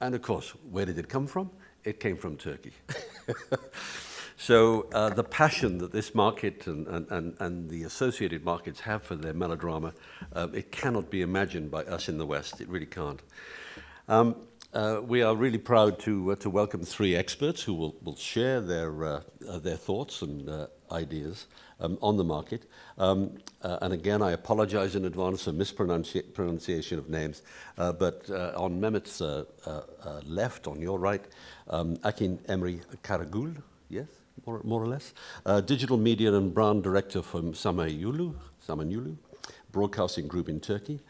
And of course, where did it come from? It came from Turkey. So the passion that this market and the associated markets have for their melodrama, it cannot be imagined by us in the West. It really can't. We are really proud to welcome three experts who will share their thoughts and ideas on the market. And again, I apologize in advance for mispronunciation of names, but on Mehmet's left, on your right, Akın, Emre, Karagülle, yes, more or less, Digital Media and Brand Director from Samanyolu, Broadcasting Group in Turkey.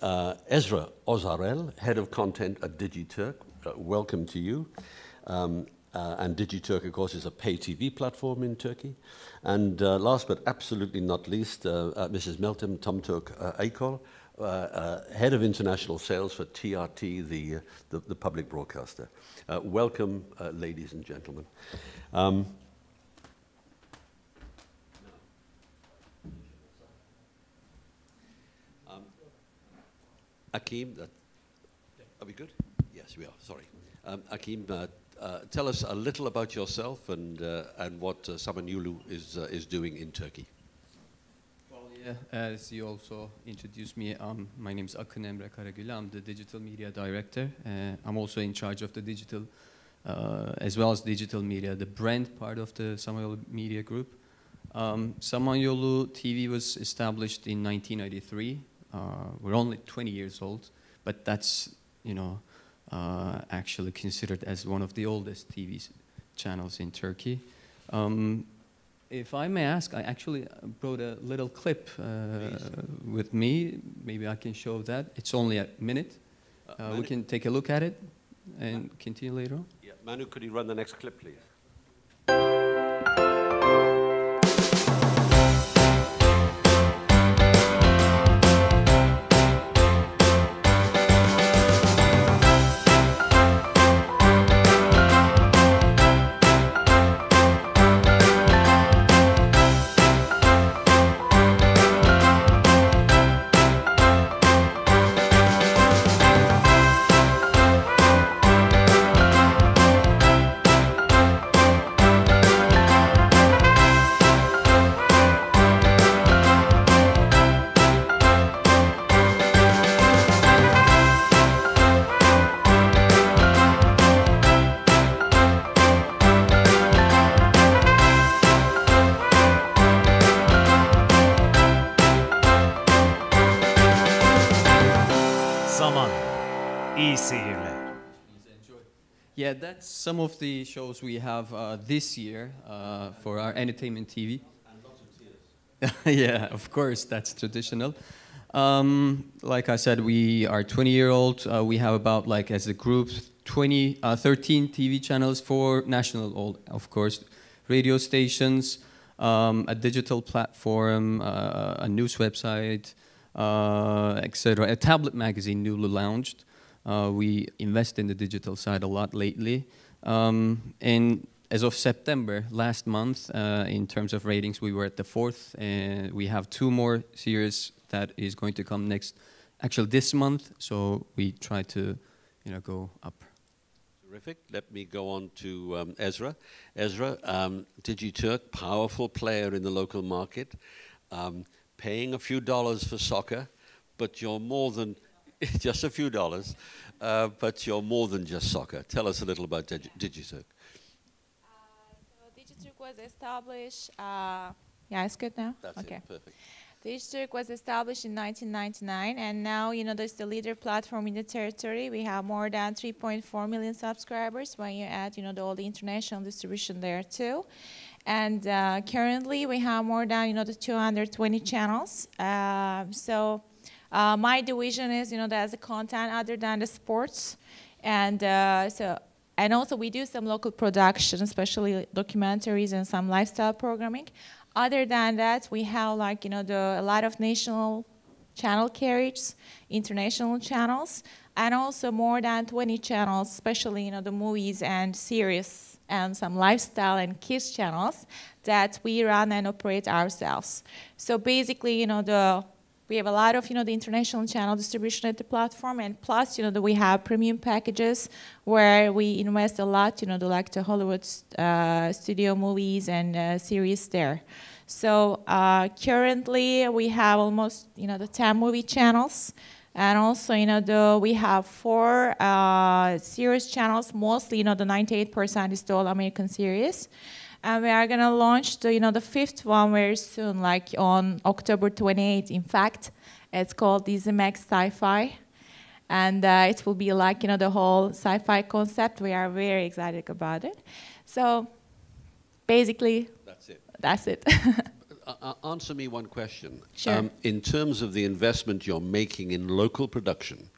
Esra, Özaral, Head of Content at Tümtürk, welcome to you. And Tümtürk, of course, is a pay TV platform in Turkey. And last but absolutely not least, Mrs. Meltem, Tümtürk, Akyol, Head of International Sales for TRT, the public broadcaster. Welcome, ladies and gentlemen. Akın, are we good? Yes, we are, sorry. Akın, tell us a little about yourself and what Samanyolu is doing in Turkey. Well, yeah, as you also introduced me, my name is Akın Emre Karagülle. I'm the Digital Media Director. I'm also in charge of the digital, as well as digital media, the brand part of the Samanyolu Media Group. Samanyolu TV was established in 1993. We're only 20 years old, but that's, you know, actually considered as one of the oldest TV channels in Turkey. If I may ask, I actually brought a little clip with me. Maybe I can show that. It's only a minute. We can take a look at it and continue later on. Yeah. Manu, could you run the next clip, please? Yeah, that's some of the shows we have this year for our entertainment TV. And lots of tears. Yeah, of course, that's traditional. Like I said, we are 20-year-old. We have about, like, as a group, 13 TV channels, 4 national, of course, radio stations, a digital platform, a news website, etc. A tablet magazine newly launched. We invest in the digital side a lot lately. And as of September, last month, in terms of ratings, we were at the 4th. And we have 2 more series that is going to come actually this month. So we try to, you know, go up. Terrific. Let me go on to Esra. Esra, Tümtürk, powerful player in the local market, paying a few dollars for soccer, but you're more than just a few dollars, but you're more than just soccer. Tell us a little about Tümtürk. So Tümtürk was established, yeah, it's good now? That's okay. It, perfect. Tümtürk was established in 1999, and now, you know, there's the leader platform in the territory. We have more than 3.4 million subscribers when you add, you know, all the international distribution there too. And currently we have more than, you know, the 220 channels. My division is, you know, there's a content other than the sports, and and also we do some local production, especially documentaries and some lifestyle programming. Other than that, we have, like, you know, a lot of national channel carriages, international channels, and also more than 20 channels, especially, you know, the movies and series and some lifestyle and kids channels that we run and operate ourselves. So basically, you know, We have a lot of, the international channel distribution at the platform, and plus, that we have premium packages where we invest a lot, like the Hollywood studio movies and series there. So currently we have almost, the 10 movie channels, and also, we have 4 series channels. Mostly, the 98% is the All American series. And we are going to launch the 5th one very soon, like on October 28th. In fact, it's called Dizimax Sci-Fi. And it will be like, the whole sci-fi concept. We are very excited about it. So basically, that's it. Answer me one question. Sure. In terms of the investment you're making in local production,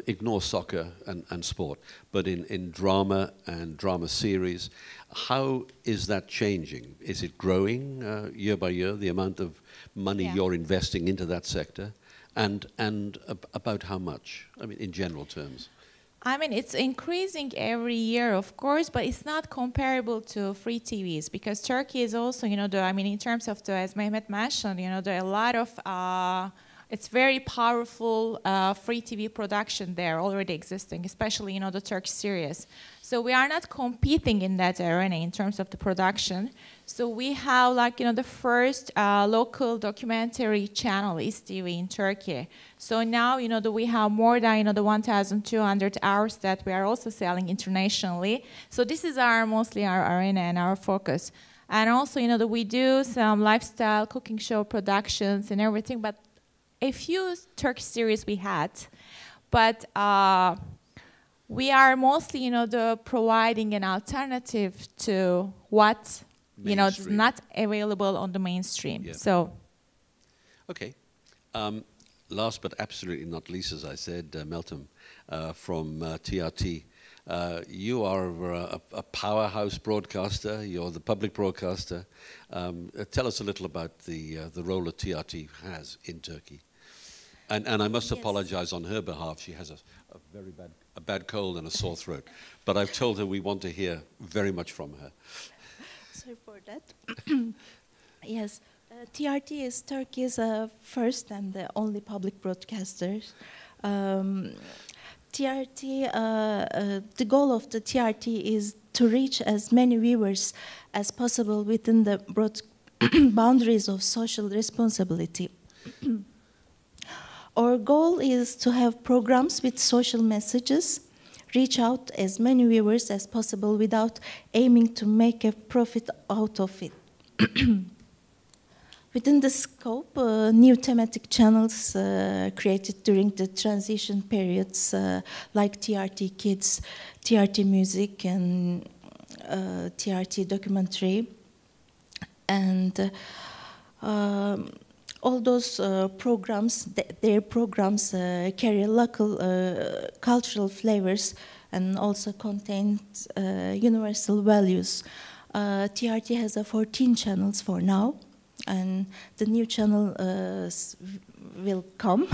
ignore soccer and sport, but in drama and drama series, how is that changing? Is it growing year by year, the amount of money you're investing into that sector? And about how much, I mean, in general terms? I mean, it's increasing every year, of course, but it's not comparable to free TVs, because Turkey is also, in terms of as Mehmet mentioned, there are a lot of, it's very powerful free TV production there already existing, especially, the Turkish series. So we are not competing in that arena in terms of the production. So we have, like, the first local documentary channel, İSTV, in Turkey. So now, we have more than, the 1,200 hours that we are also selling internationally. So this is mostly our arena and our focus. And also, we do some lifestyle cooking show productions and everything, but a few Turkish series we had. But we are mostly, providing an alternative to what is not available on the mainstream. Yeah. So, okay. Last but absolutely not least, as I said, Meltem from TRT. You are a powerhouse broadcaster. You're the public broadcaster. Tell us a little about the role that TRT has in Turkey. And I must apologize on her behalf. She has a very bad cold and a sore throat. But I've told her we want to hear very much from her. Sorry for that. Yes, TRT is Turkey's first and the only public broadcaster. TRT, the goal of the TRT is to reach as many viewers as possible within the broad boundaries of social responsibility. Our goal is to have programs with social messages, reach out as many viewers as possible without aiming to make a profit out of it. Within the scope, new thematic channels created during the transition periods, like TRT Kids, TRT Music, and TRT Documentary, and all those programs, their programs carry local cultural flavors and also contain universal values. TRT has 14 channels for now, and the new channel will come,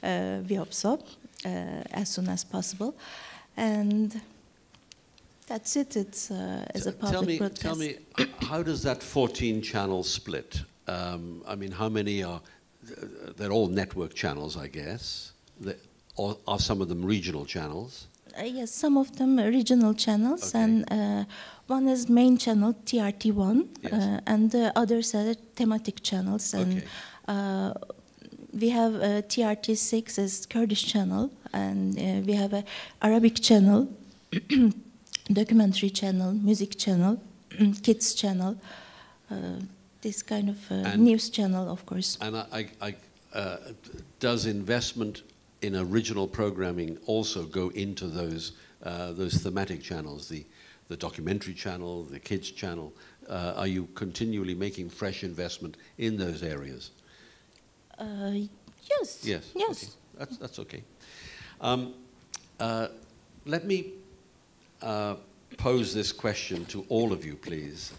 we hope so, as soon as possible. And that's it. It's as a public broadcast. Tell me, how does that 14 channel split? I mean, how many are, they're all network channels, I guess. Or are some of them regional channels? Yes, some of them are regional channels, okay. And one is main channel, TRT1, yes. And the others are thematic channels. And okay. We have TRT6 as Kurdish channel, and we have an Arabic channel, documentary channel, music channel, kids channel, this kind of news channel, of course. And does investment in original programming also go into those thematic channels, the documentary channel, the kids channel? Are you continually making fresh investment in those areas? Yes. Yes. Yes. Okay. That's okay. Let me pose this question to all of you, please.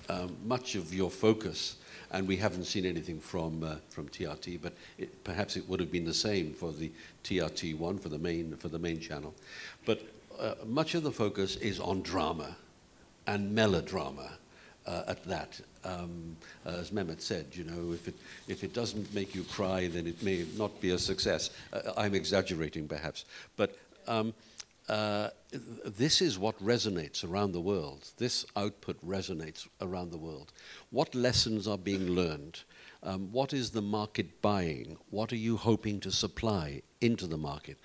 Much of your focus, and we haven't seen anything from TRT, but perhaps it would have been the same for the TRT1, for the main channel. But much of the focus is on drama and melodrama. at that. As Mehmet said, you know, if it doesn't make you cry, then it may not be a success. I'm exaggerating, perhaps, but this is what resonates around the world. This output resonates around the world. What lessons are being learned? What is the market buying? What are you hoping to supply into the market?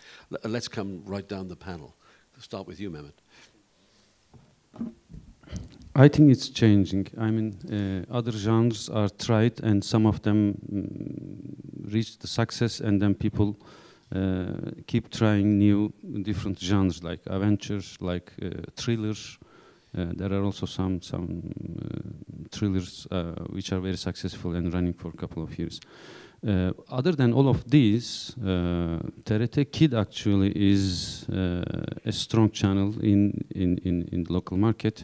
Let's come right down the panel. Start with you, Mehmet. I think it's changing. I mean, other genres are tried, and some of them reach the success, and then people keep trying new, different genres like adventures, like thrillers. There are also some thrillers which are very successful and running for a couple of years. Other than all of these, TRT Kid actually is a strong channel in the local market,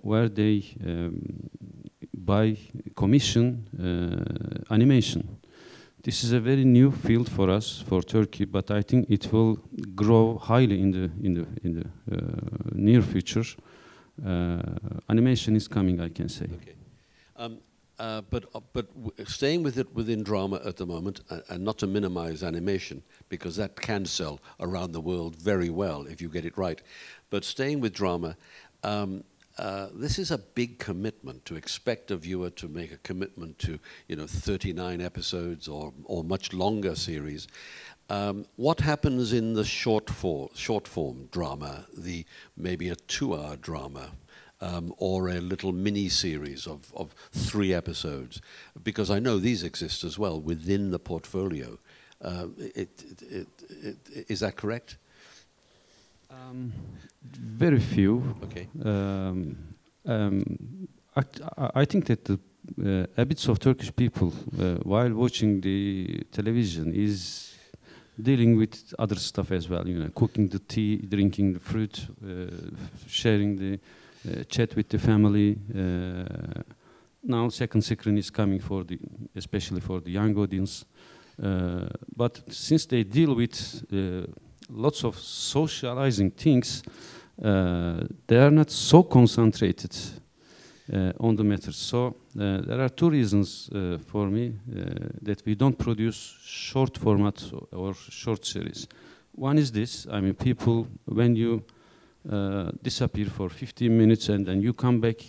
where they buy commission animation. This is a very new field for us, for Turkey, but I think it will grow highly in the near future. Animation is coming, I can say. Okay. But staying with it within drama at the moment, and not to minimize animation, because that can sell around the world very well if you get it right. But staying with drama, this is a big commitment to expect a viewer to make a commitment to, you know, 39 episodes or much longer series. What happens in the short form drama, maybe a 2-hour drama, or a little mini series of 3 episodes? Because I know these exist as well within the portfolio. Is that correct? Very few. Okay. I think that the habits of Turkish people while watching the television is dealing with other stuff as well. You know, cooking the tea, drinking the fruit, sharing the chat with the family. Now, second screen is coming especially for the young audience. But since they deal with lots of socializing things, they are not so concentrated on the matter. So there are 2 reasons for me that we don't produce short format or short series. One is this: I mean, people, when you disappear for 15 minutes and then you come back,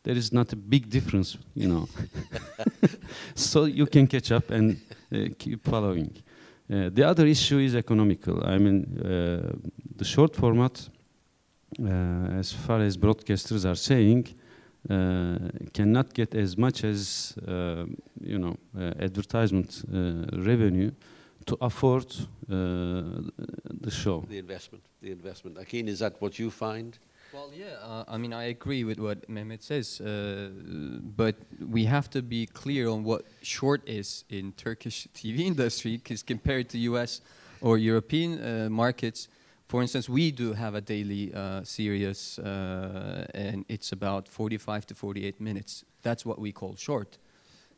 there is not a big difference, you know. So you can catch up and keep following. The other issue is economical. I mean, the short format, as far as broadcasters are saying, cannot get as much as you know, advertisement revenue to afford the show. The investment. Akın, is that what you find? Well, yeah, I mean, I agree with what Mehmet says, but we have to be clear on what short is in Turkish TV industry, because compared to US or European markets, for instance, we do have a daily series, and it's about 45 to 48 minutes. That's what we call short.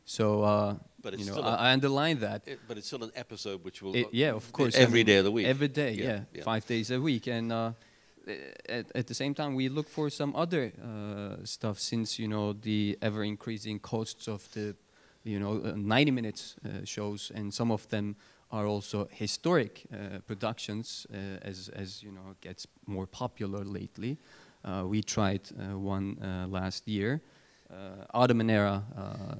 So, but you know, I underline that. But it's still an episode which will... yeah, of course. Every day of the week. Every day, yeah. 5 days a week. And at the same time, we look for some other stuff, since, you know, the ever-increasing costs of the, you know, 90 minutes shows, and some of them are also historic productions, as you know, gets more popular lately. We tried one last year. Ottoman era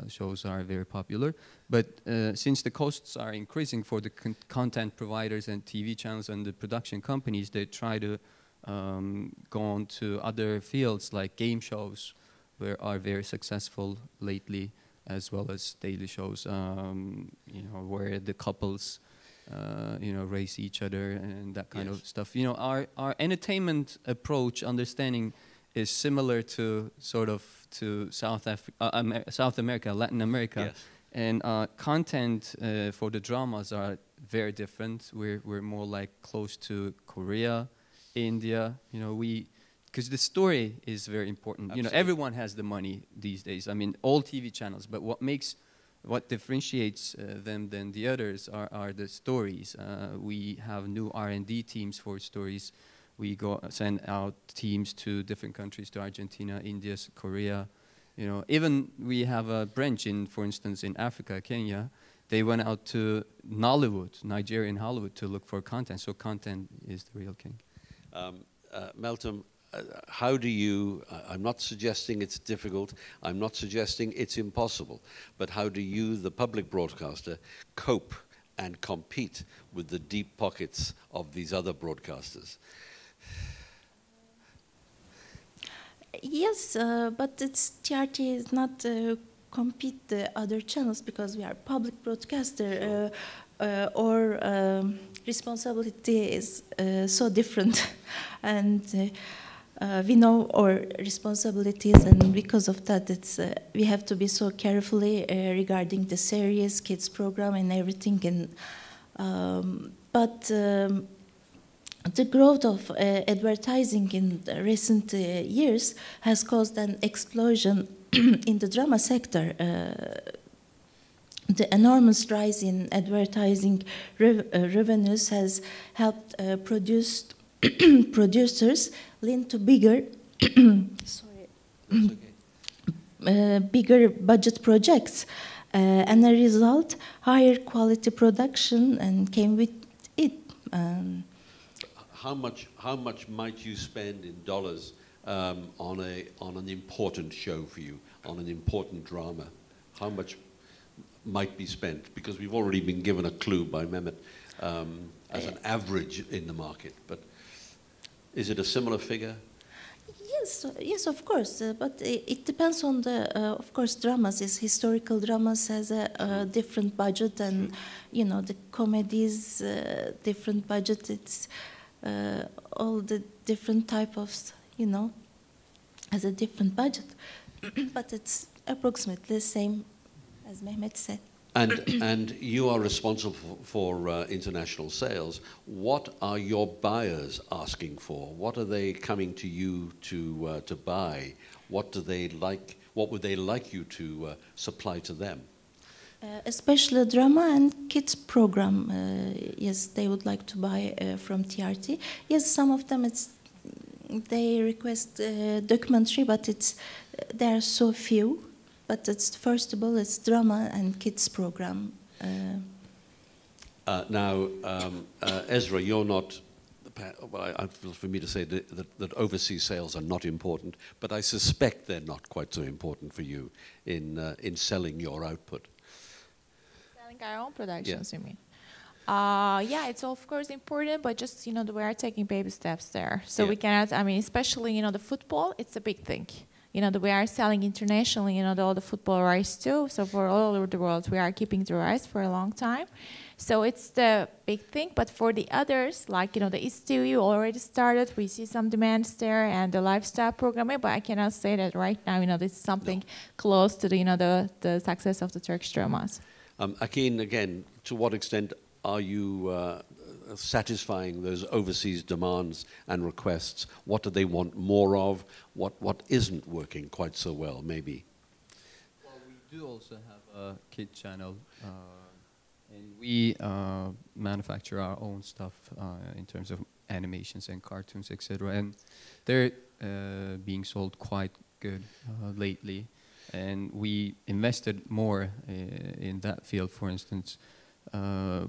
shows are very popular, but since the costs are increasing for the content providers and TV channels and the production companies, they try to go on to other fields like game shows, where are very successful lately, as well as daily shows, you know, where the couples you know, race each other and that kind of stuff. You know, our entertainment approach, understanding, is similar to sort of to South America, Latin America, and content for the dramas are very different. We're more like close to Korea, India. You know, because the story is very important. Absolutely. You know, everyone has the money these days. I mean, all TV channels. But what differentiates them than the others are the stories. We have new R&D teams for stories. We go send out teams to different countries, to Argentina, India, Korea. You know, even we have a branch in, for instance, in Africa, Kenya. They went out to Nollywood, Nigerian Hollywood, to look for content. So content is the real king. Meltem, how do you, I'm not suggesting it's difficult, I'm not suggesting it's impossible, but how do you, the public broadcaster, cope and compete with the deep pockets of these other broadcasters? Yes, but TRT is not compete the other channels because we are public broadcaster. Or responsibility is so different, and we know our responsibilities, and because of that, it's we have to be so carefully regarding the series, kids program, and everything. And the growth of advertising in the recent years has caused an explosion in the drama sector. The enormous rise in advertising revenues has helped producers lean to bigger, bigger budget projects, and a result, higher quality production and came with it. How much might you spend in dollars on an important show for you, on an important drama? How much might be spent? Because we've already been given a clue by Mehmet as an average in the market, but is it a similar figure? Yes, of course, but it depends on the, of course, dramas. Historical dramas has a different budget, and you know, the comedies, different budget. It's all the different type of, you know, has a different budget, but it's approximately the same as Mehmet said. And you are responsible for international sales. What are your buyers asking for? What are they coming to you to buy? What do they like? What would they like you to supply to them? Especially drama and kids program. Yes, they would like to buy from TRT. Yes, some of them they request documentary, but there are so few. But it's first of all, it's drama and kids program. Now, Esra, you're not. Well, I feel for me to say that overseas sales are not important, but I suspect they're not quite so important for you in selling your output. Selling our own productions, Yeah. you mean? Yeah, it's of course important, but just, you know, we are taking baby steps there. So Yeah. we cannot, I mean, especially, you know, the football, it's a big thing. You know, we are selling internationally, you know, all the football rights too. So for all over the world, we are keeping the rights for a long time. So it's the big thing. But for the others, like, you know, the STV already started. We see some demands there and the lifestyle programming. But I cannot say that right now, you know, this is something close to the, you know, the success of the Turkish dramas. Akın, again, to what extent are you satisfying those overseas demands and requests? What do they want more of? What isn't working quite so well, maybe? Well, we do also have a kid channel, and we manufacture our own stuff in terms of animations and cartoons, etc. And they're being sold quite good lately. And we invested more in that field, for instance.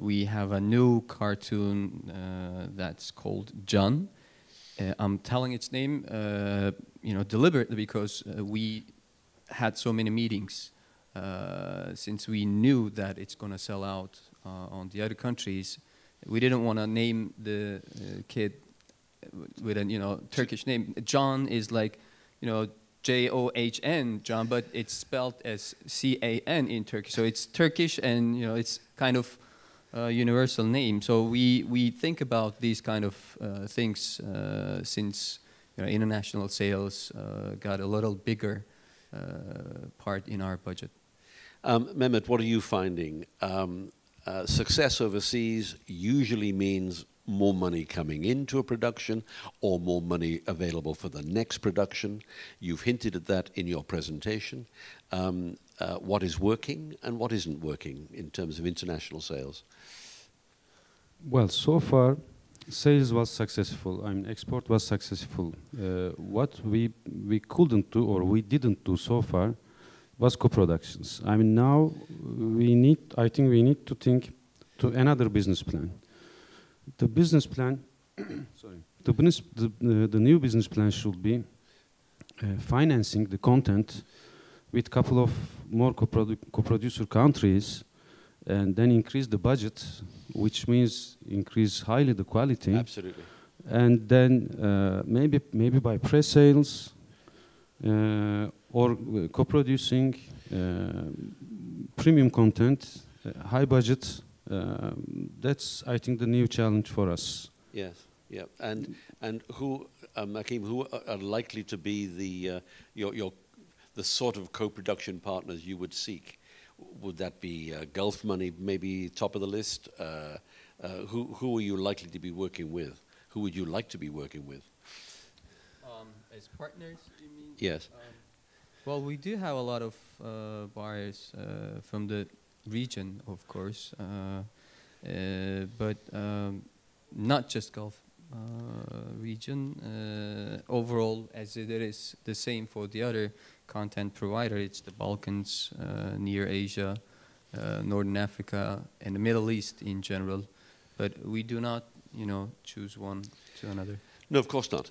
We have a new cartoon that's called Can. I'm telling its name, you know, deliberately because we had so many meetings since we knew that it's going to sell out on the other countries. We didn't want to name the kid with a, you know, Turkish name. Can is like, you know, John, Can, but it's spelled as Can in Turkish. So it's Turkish, and you know, it's kind of a universal name. So we think about these kind of things since, you know, international sales got a little bigger part in our budget. Mehmet, what are you finding? Success overseas usually means more money coming into a production or more money available for the next production. You've hinted at that in your presentation. What is working and what isn't working in terms of international sales? Well, so far, sales was successful. I mean, export was successful. What we couldn't do or we didn't do so far was co-productions. I mean, now I think we need to think to another business plan. The business plan, sorry, the new business plan should be financing the content with a couple of more co-producer countries, and then increase the budget, which means increase highly the quality. Absolutely. And then maybe by pre-sales or co-producing premium content, high budget. That's, I think, the new challenge for us. Yes, yeah. And who, Akim, who are likely to be the sort of co-production partners you would seek? Would that be Gulf money, maybe top of the list? Who are you likely to be working with? Who would you like to be working with? As partners, you mean? Yes. Well, we do have a lot of buyers from the region, of course, but not just Gulf region. Overall, as it is the same for the other content provider, it's the Balkans, Near Asia, Northern Africa, and the Middle East in general. But we do not, choose one to another. No, of course not.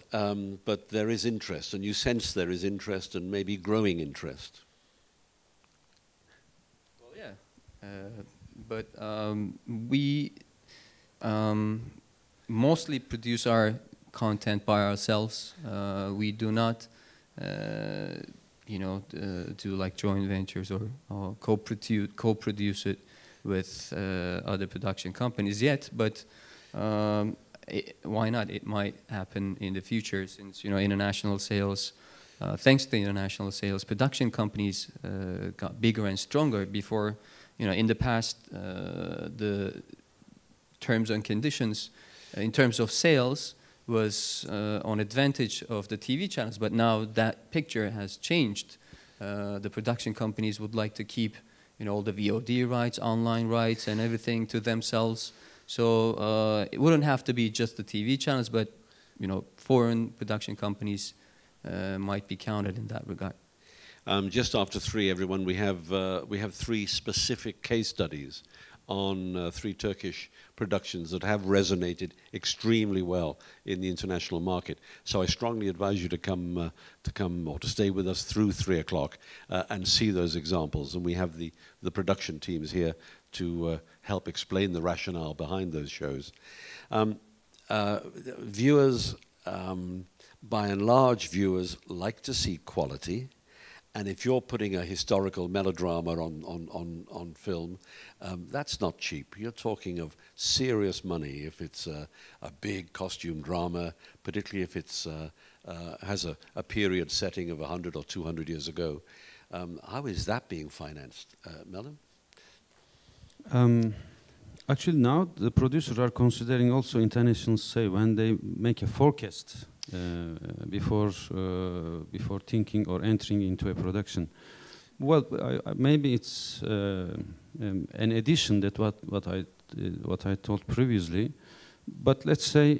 But there is interest, and you sense there is interest, and maybe growing interest. Well, yeah, but we mostly produce our content by ourselves. We do not, do like joint ventures or co-produce it with other production companies yet. But why not? It might happen in the future, since international sales. Thanks to international sales, production companies got bigger and stronger. Before, in the past, the terms and conditions in terms of sales was on advantage of the TV channels, but now that picture has changed. The production companies would like to keep, all the VOD rights, online rights, and everything to themselves. So it wouldn't have to be just the TV channels, but foreign production companies might be counted in that regard. Just after 3, everyone, we have 3 specific case studies on 3 Turkish productions that have resonated extremely well in the international market. So I strongly advise you to come or to stay with us through 3 o'clock and see those examples. And we have the production teams here to help explain the rationale behind those shows. Viewers, by and large, viewers like to see quality. And if you're putting a historical melodrama on film, that's not cheap. You're talking of serious money if it's a big costume drama, particularly if it's has a period setting of 100 or 200 years ago. How is that being financed, Meltem? Actually, now the producers are considering also international sale when they make a forecast before thinking or entering into a production. Well, maybe it's an addition that what I told previously. But let's say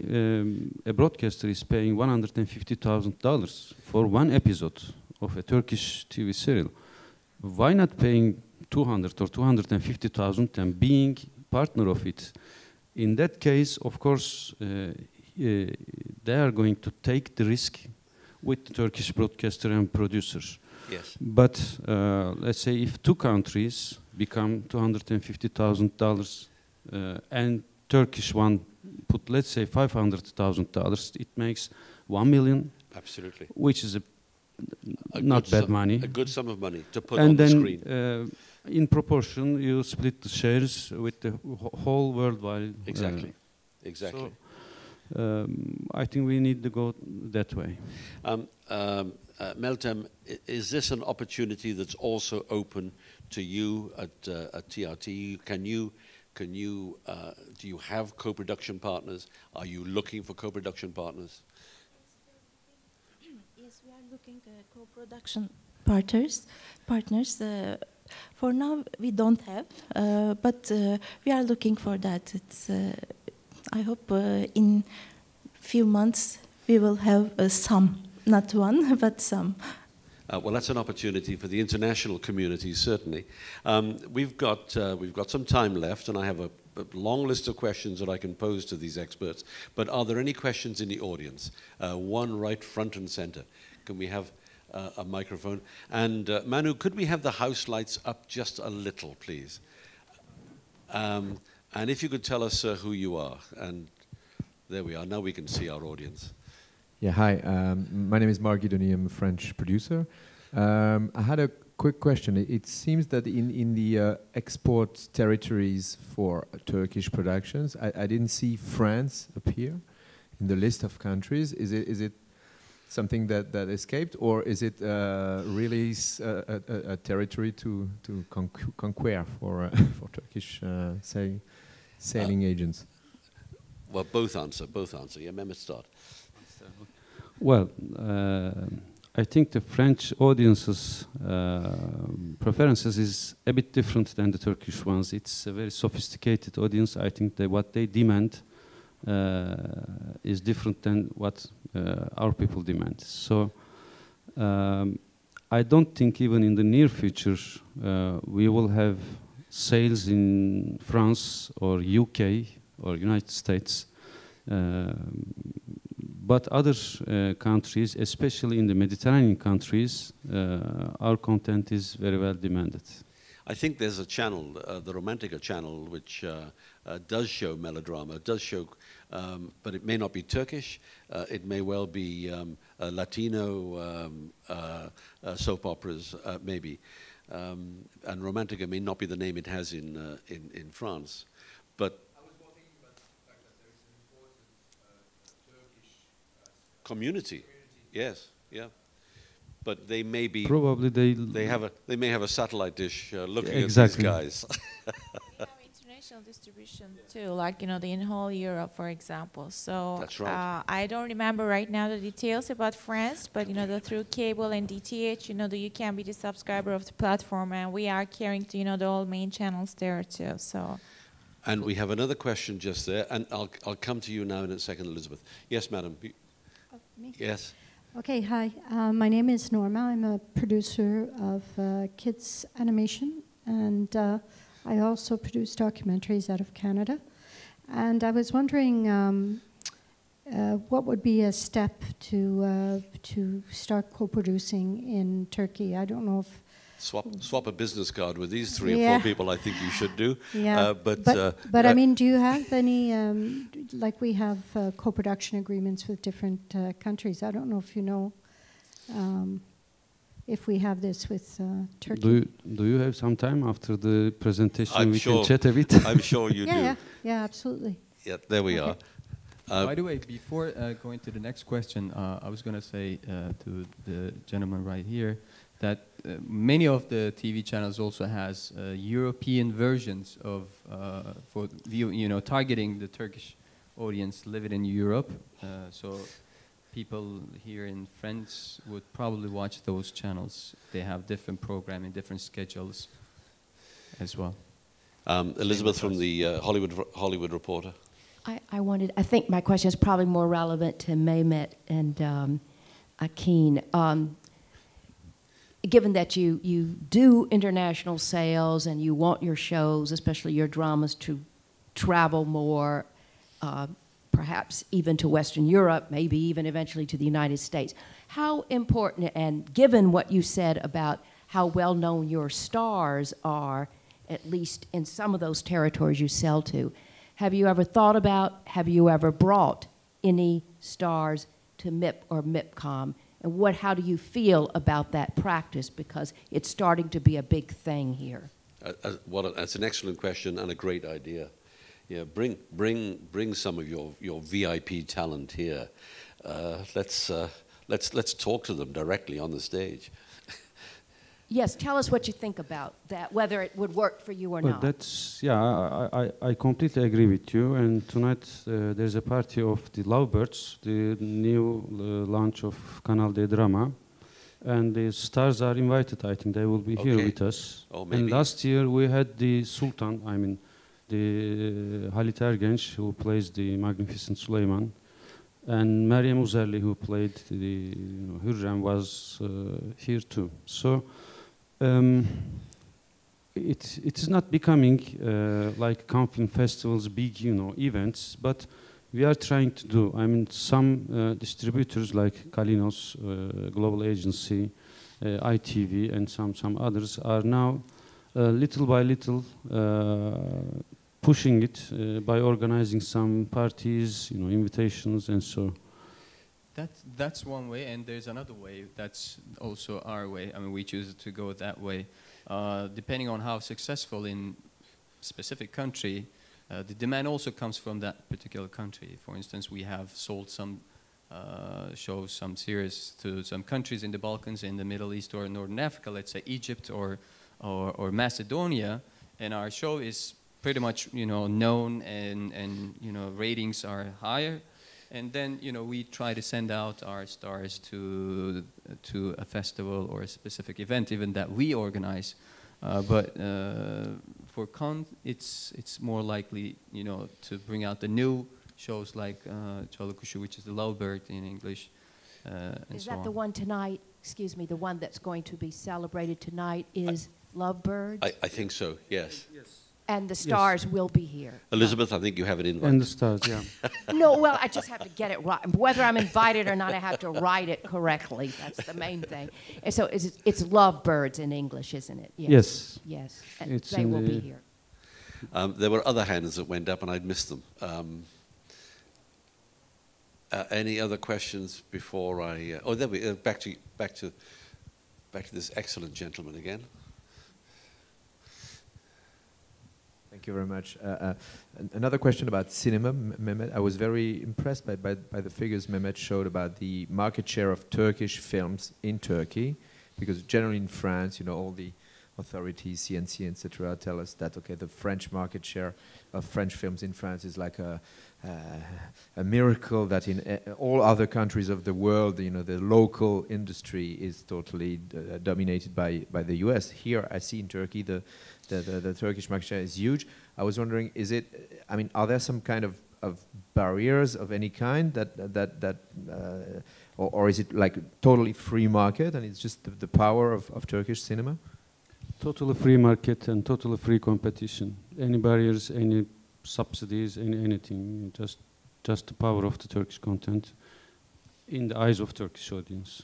a broadcaster is paying $150,000 for one episode of a Turkish TV serial. Why not paying 200 or 250,000 and being partner of it? In that case, of course, they are going to take the risk with the Turkish broadcaster and producers. Yes. But let's say if 2 countries become $250,000 and Turkish one put, let's say, $500,000, it makes 1 million. Absolutely. Which is not bad money. A good sum of money to put and on the then, screen. In proportion, you split the shares with the whole worldwide. Exactly. Exactly. So, I think we need to go that way. Meltem, is this an opportunity that's also open to you at TRT? Do you have co-production partners? Are you looking for co-production partners? Yes, we are looking at co-production partners. For now, we don't have, but we are looking for that. It's I hope in few months we will have some, not one, but some. Well, that's an opportunity for the international community, certainly. We've got some time left, and I have a long list of questions that I can pose to these experts. But are there any questions in the audience? One right front and center. Can we have a microphone? And Manu, could we have the house lights up just a little, please? And if you could tell us who you are. And there we are. Now we can see our audience. Yeah, hi. My name is Marc Guidoni. I'm a French producer. I had a quick question. It seems that in the export territories for Turkish productions, I didn't see France appear in the list of countries. Is it something that escaped, or is it really a territory to conquer for Turkish sailing agents? Well, both answer. Yeah, Mehmet, start. Well, I think the French audience's preferences is a bit different than the Turkish ones. It's a very sophisticated audience. I think that what they demand is different than what our people demand. So I don't think even in the near future we will have sales in France or UK or United States. But other countries, especially in the Mediterranean countries, our content is very well demanded. I think there's a channel, the Romantica channel, which does show melodrama, does show, but it may not be Turkish. It may well be Latino soap operas, maybe. And Romantica may not be the name it has in France. But community, yes, yeah, but they may be probably they may have a satellite dish looking exactly. at these guys. We have international distribution too, like in whole Europe, for example. So that's right. I don't remember right now the details about France, but through cable and DTH, you can be the subscriber of the platform, and we are carrying the all main channels there too. So. And we have another question just there, and I'll come to you now in a second, Elizabeth. Yes, madam. Me? Yes. Okay, hi. My name is Norma. I'm a producer of kids animation, and I also produce documentaries out of Canada. And I was wondering what would be a step to start co-producing in Turkey. I don't know if Swap a business card with these three or four people. I think you should do. Yeah, but I mean, do you have any like we have co-production agreements with different countries? I don't know if you know if we have this with Turkey. Do you have some time after the presentation? I'm we sure, can chat a bit. I'm sure you do. Yeah, absolutely. Yeah, there we are. By the way, before going to the next question, I was going to say to the gentleman right here that many of the TV channels also has European versions of for targeting the Turkish audience living in Europe. So people here in France would probably watch those channels. They have different programming, different schedules as well. Elizabeth from the Hollywood Reporter. I think my question is probably more relevant to Mehmet and Akın. Given that you do international sales and you want your shows, especially your dramas, to travel more, perhaps even to Western Europe, maybe even eventually to the United States, how important, and given what you said about how well known your stars are, at least in some of those territories you sell to, have you ever thought about, have you ever brought any stars to MIP or MIPCOM? And how do you feel about that practice? Because it's starting to be a big thing here. That's an excellent question and a great idea. Yeah, bring some of your VIP talent here. Let's talk to them directly on the stage. Yes, tell us what you think about that, whether it would work for you or not. I completely agree with you. And tonight there's a party of the Lovebirds, the new launch of Canal D Drama. And the stars are invited. I think they will be here with us. Oh, maybe. And last year we had the Sultan, the Halit Ergenç, who plays the Magnificent Süleyman, and Meryem Uzerli, who played the Hürrem, was here too. So it is not becoming like Cannes Film Festival's big, events, but we are trying to do. I mean, some distributors like Kalinos, global agency, ITV, and some others are now little by little pushing it by organizing some parties, invitations, and so. That's one way, and there's another way. That's also our way. I mean, we choose to go that way, depending on how successful in specific country. The demand also comes from that particular country. For instance, we have sold some shows, some series to some countries in the Balkans, in the Middle East, or Northern Africa, let's say Egypt or Macedonia, and our show is pretty much known, and ratings are higher, and then we try to send out our stars to a festival or a specific event, even that we organize. But for Cannes, it's more likely, to bring out the new shows like Çalıkuşu, which is the lovebird in English. Is that the one tonight? Excuse me, the one that's going to be celebrated tonight is Lovebirds? I think so, yes. And the stars will be here. Elizabeth, I think you have an invite. And the stars, yeah. No, well, I just have to get it right. Whether I'm invited or not, I have to write it correctly. That's the main thing. And so it's Lovebirds in English, isn't it? Yes. Yes. And they will be here. There were other hands that went up, and I'd missed them. Any other questions before I? Oh, there we back to this excellent gentleman again. Thank you very much. Another question about cinema, Mehmet. I was very impressed by the figures Mehmet showed about the market share of Turkish films in Turkey, because generally in France, all the authorities, CNC, etc., tell us that the French market share of French films in France is like a miracle, that in all other countries of the world, the local industry is totally dominated by the US. Here, I see in Turkey the Turkish market share is huge. I was wondering, are there some kind of barriers of any kind or is it like totally free market and it's just the power of Turkish cinema? Totally free market and totally free competition. Any barriers, any subsidies, anything. Just the power of the Turkish content in the eyes of Turkish audience.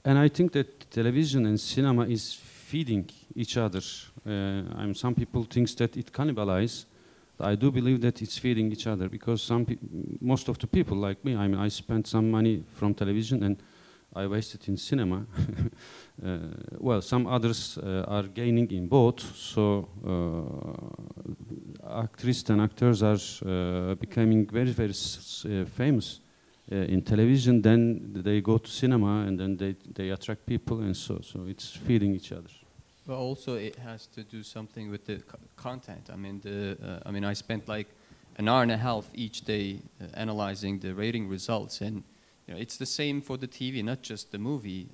And I think that television and cinema is feeding each other. Some people think that it cannibalizes. I do believe that it's feeding each other, because most of the people like me, I spent some money from television and I wasted in cinema. Well, some others are gaining in both, so actresses and actors are becoming very, very famous in television. Then they go to cinema, and then they attract people, and so it's feeding each other. But also, it has to do something with the content. I spent like an hour and a half each day analyzing the rating results, and it's the same for the TV, not just the movie.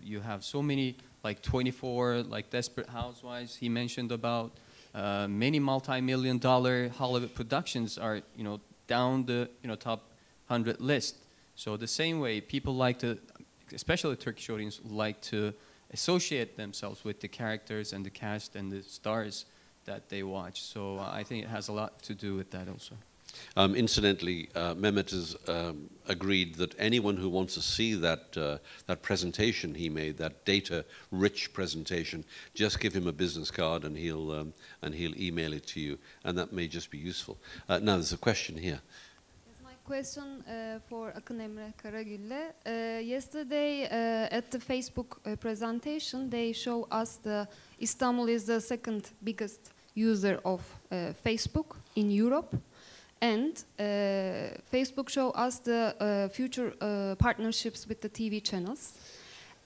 You have so many, like 24, like Desperate Housewives he mentioned about. Many multi-million-dollar Hollywood productions are, down the, top 100 list. So the same way, people like to, especially the Turkish audience, like to associate themselves with the characters and the cast and the stars that they watch. So I think it has a lot to do with that also. Incidentally, Mehmet has agreed that anyone who wants to see that presentation he made, that data-rich presentation, just give him a business card and he'll email it to you, and that may just be useful. Now there's a question here. My question for Akın Emre Karagülle. Yesterday at the Facebook presentation, they show us Istanbul is the second biggest user of Facebook in Europe. And Facebook show us the future partnerships with the TV channels.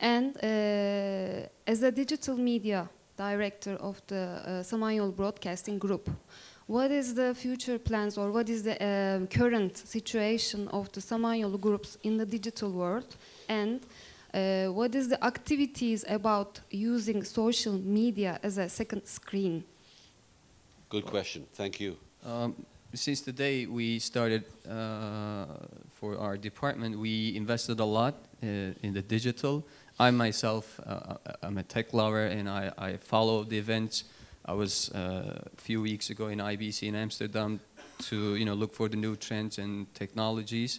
And as a digital media director of the Samanyolu Broadcasting Group, what is the future plans, or what is the current situation of the Samanyolu groups in the digital world? And what is the activities about using social media as a second screen? Good question. Thank you. Since the day we started for our department, we invested a lot in the digital. I myself, I'm a tech lover, and I follow the events. I was a few weeks ago in IBC in Amsterdam to look for the new trends and technologies.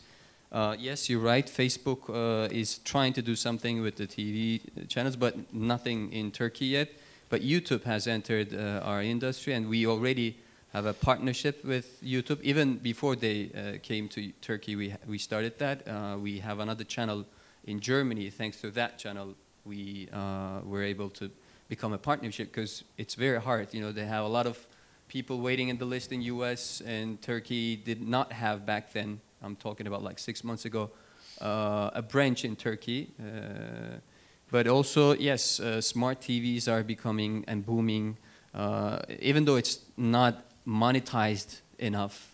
Yes, you're right. Facebook is trying to do something with the TV channels, but nothing in Turkey yet. But YouTube has entered our industry, and we already have a partnership with YouTube. Even before they came to Turkey, we started that. We have another channel in Germany. Thanks to that channel, we were able to become a partnership, because it's very hard. They have a lot of people waiting in the list in US, and Turkey did not have back then, I'm talking about like 6 months ago, a branch in Turkey. But also, yes, smart TVs are becoming and booming. Even though it's not monetized enough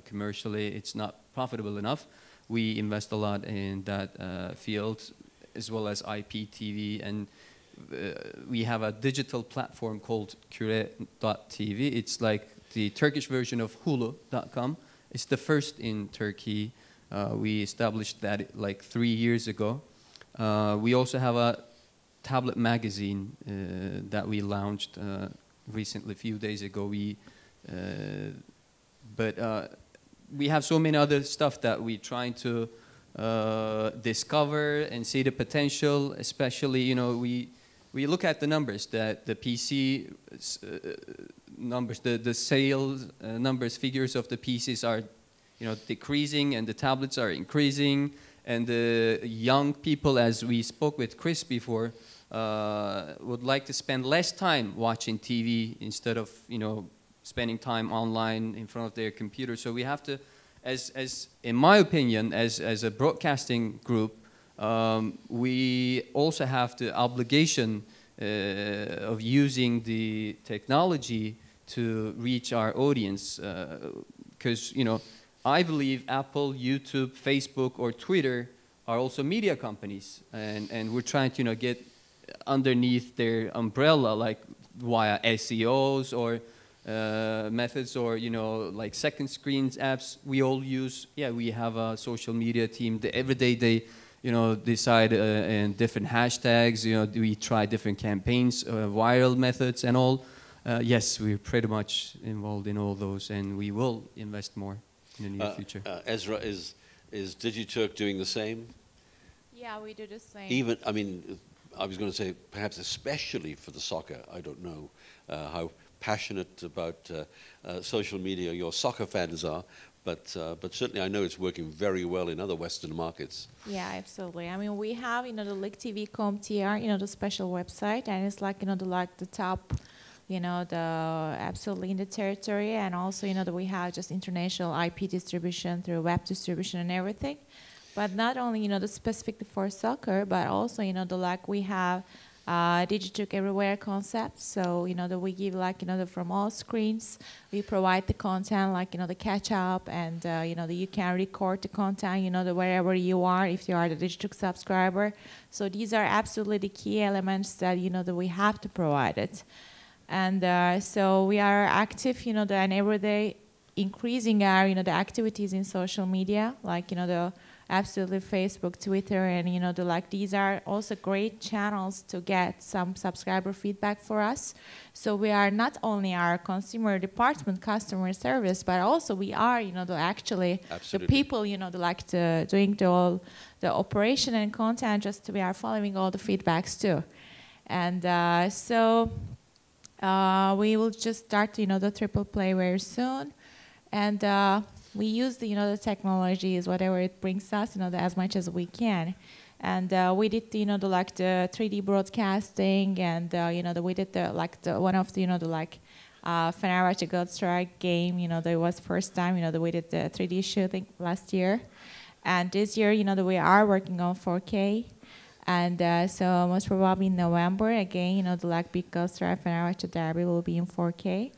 commercially, it's not profitable enough, we invest a lot in that field, as well as IPTV. And we have a digital platform called Küre.tv. It's like the Turkish version of Hulu.com. It's the first in Turkey. We established that like 3 years ago. We also have a tablet magazine that we launched recently, a few days ago. But we have so many other stuff that we're trying to discover and see the potential. Especially, we look at the numbers, that the PC numbers, the sales numbers, figures of the PCs are, decreasing, and the tablets are increasing. And the young people, as we spoke with Chris before, would like to spend less time watching TV instead of, spending time online in front of their computer. So we have to, as in my opinion, as a broadcasting group, we also have the obligation of using the technology to reach our audience. Because, I believe Apple, YouTube, Facebook, or Twitter are also media companies, and we're trying to get underneath their umbrella, like via SEOs or methods, or like second screens apps. We all use. Yeah, we have a social media team. Every day they decide and different hashtags. We try different campaigns, viral methods, and all. Yes, we're pretty much involved in all those, and we will invest more in the near future. Esra, is Digiturk doing the same? Yeah, we do the same. Even, I was going to say perhaps especially for the soccer. I don't know how passionate about social media your soccer fans are, but certainly I know it's working very well in other Western markets. Yeah, absolutely. We have the League TV.com.tr, the special website, and it's like the top. Absolutely in the territory, and also, that we have just international IP distribution through web distribution and everything. But not only, the specific for soccer, but also, we have Digiturk everywhere concept. So, that we give from all screens, we provide the content, the catch up, and, you can record the content, wherever you are, if you are the Digiturk subscriber. So these are absolutely the key elements that, that we have to provide it. And so we are active, and every day increasing our, the activities in social media, the absolutely Facebook, Twitter, and these are also great channels to get some subscriber feedback for us. So we are not only our consumer department, customer service, but also we are, actually Absolutely. the people, doing the operation and content. Just we are following all the feedbacks too, and so. We will just start, the triple play very soon, and we use the technologies, whatever it brings us, as much as we can, and we did the 3D broadcasting, and we did one of the Fenerbahçe Galatasaray game, there was first time we did the 3D shooting last year, and this year we are working on 4K. And so most probably in November, again, the big Galatasaray Fenerbahçe derby will be in 4K.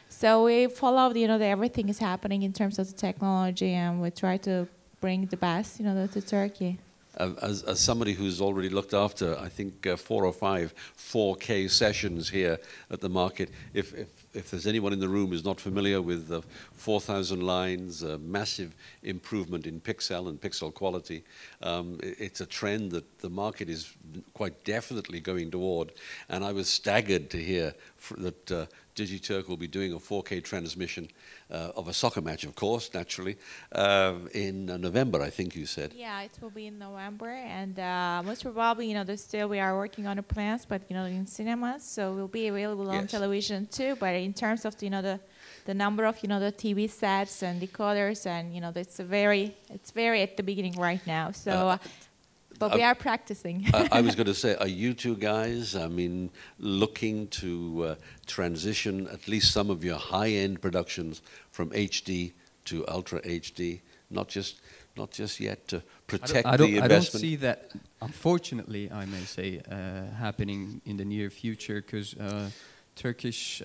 So we follow, everything is happening in terms of the technology, and we try to bring the best, to Turkey. As somebody who's already looked after, I think 4 or 5 4K sessions here at the market, if if there's anyone in the room who's not familiar with 4,000 lines, massive improvement in pixel and pixel quality, it's a trend that the market is quite definitely going toward. And I was staggered to hear that Digiturk will be doing a 4K transmission of a soccer match, of course, naturally, in November, I think you said. Yeah, it will be in November, and most probably, still we are working on the plans, but in cinemas, so we'll be available on television too. But in terms of the number of the TV sets and decoders, and it's very at the beginning right now. So. But we are practicing. I was going to say, are you two guys, looking to transition at least some of your high-end productions from HD to Ultra HD? Not just yet to protect the investment? I don't see that, unfortunately, I may say, happening in the near future, because Turkish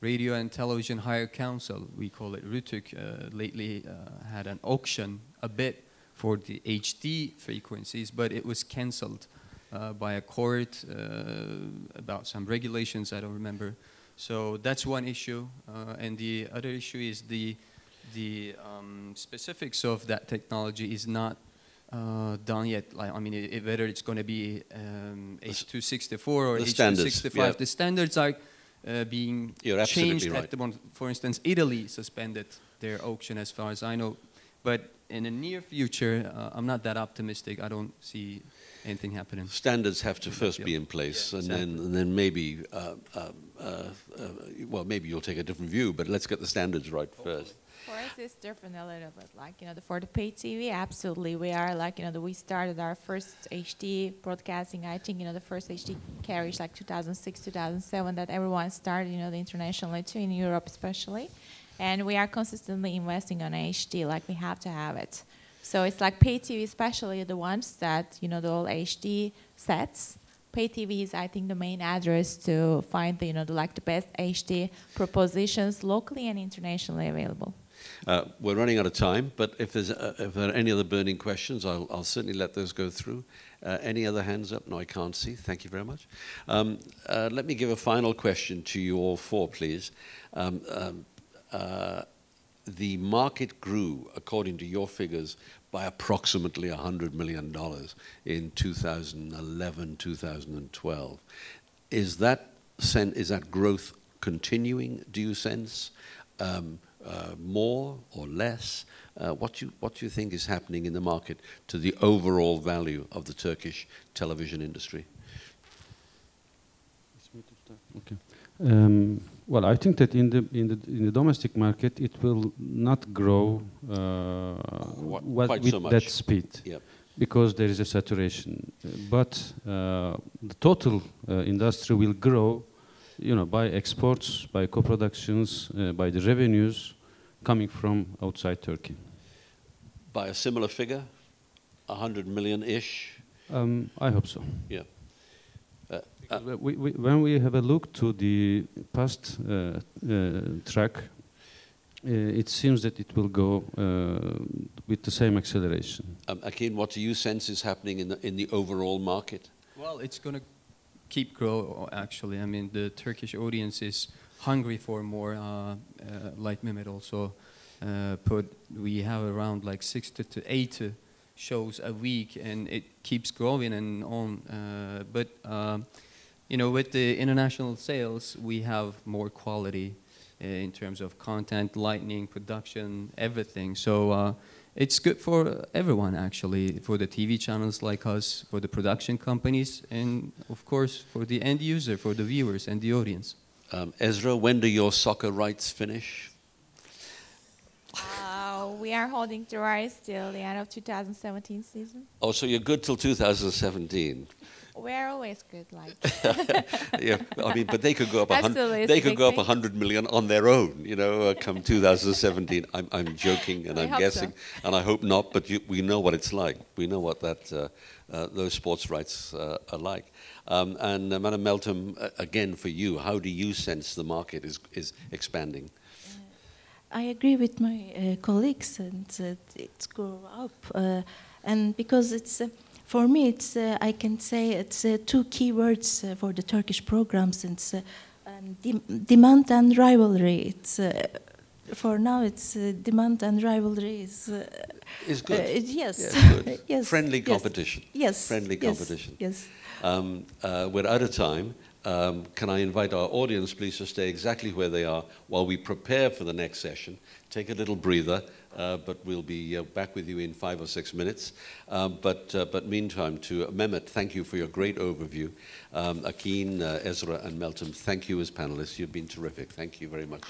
Radio and Television Higher Council, we call it RTÜK, lately had an auction a bit for the HD frequencies, but it was cancelled by a court about some regulations, I don't remember. So that's one issue. And the other issue is the specifics of that technology is not done yet. Like, whether it's going to be H.264 or H.265. Yeah. The standards are being changed at the moment. For instance, Italy suspended their auction as far as I know. But in the near future, I'm not that optimistic. I don't see anything happening. Standards have to first be in place, and then maybe, well, maybe you'll take a different view. But let's get the standards right first. For us, it's different a little bit. Like for the pay TV, absolutely, we are we started our first HD broadcasting. I think the first HD carriage 2006, 2007 that everyone started internationally too, in Europe especially. And we are consistently investing on HD, we have to have it. So it's pay TV, especially the ones that, the all HD sets. Pay TV is, I think, the main address to find the best HD propositions locally and internationally available. We're running out of time, but if there are any other burning questions, I'll certainly let those go through. Any other hands up? No, I can't see. Thank you very much. Let me give a final question to you all four, please. The market grew, according to your figures, by approximately $100 million in 2011, 2012. Is that growth continuing, do you sense? More or less? What do you think is happening in the market to the overall value of the Turkish television industry? Okay. Well, I think that in the domestic market it will not grow with that speed, because there is a saturation. But the total industry will grow, by exports, by co-productions, by the revenues coming from outside Turkey. By a similar figure, 100 million-ish. I hope so. Yeah. When we have a look to the past track, it seems that it will go with the same acceleration. Akın, what do you sense is happening in the overall market? Well, it's going to keep growing, actually. The Turkish audience is hungry for more. Like Mehmet also put, we have around 60 to 80 shows a week, and it keeps growing and on. But with the international sales, we have more quality in terms of content, lighting, production, everything. So it's good for everyone, actually, for the TV channels like us, for the production companies, and of course for the end user, for the viewers and the audience. Esra, when do your soccer rights finish? We are holding the rights till the end of 2017 season. Oh, so you're good till 2017. We're always good, Yeah, but they could go up. They could go up 100 million on their own, come 2017. I'm joking and I'm guessing, and I hope not. But we know what it's like. We know what those sports rights are like. And Madam Meltem, again for you, how do you sense the market is expanding? I agree with my colleagues, and it's grow up, and because it's. For me, it's I can say it's two key words for the Turkish programs. It's And demand and rivalry. It's for now. It's demand and rivalry is good. Yes. Yeah, good. Yes. Friendly competition. Yes. Friendly competition. Yes. We're out of time. Can I invite our audience, please, to stay exactly where they are while we prepare for the next session. Take a little breather, but we'll be back with you in 5 or 6 minutes. But meantime, to Mehmet, thank you for your great overview. Akın, Esra, and Meltem, thank you as panelists. You've been terrific. Thank you very much.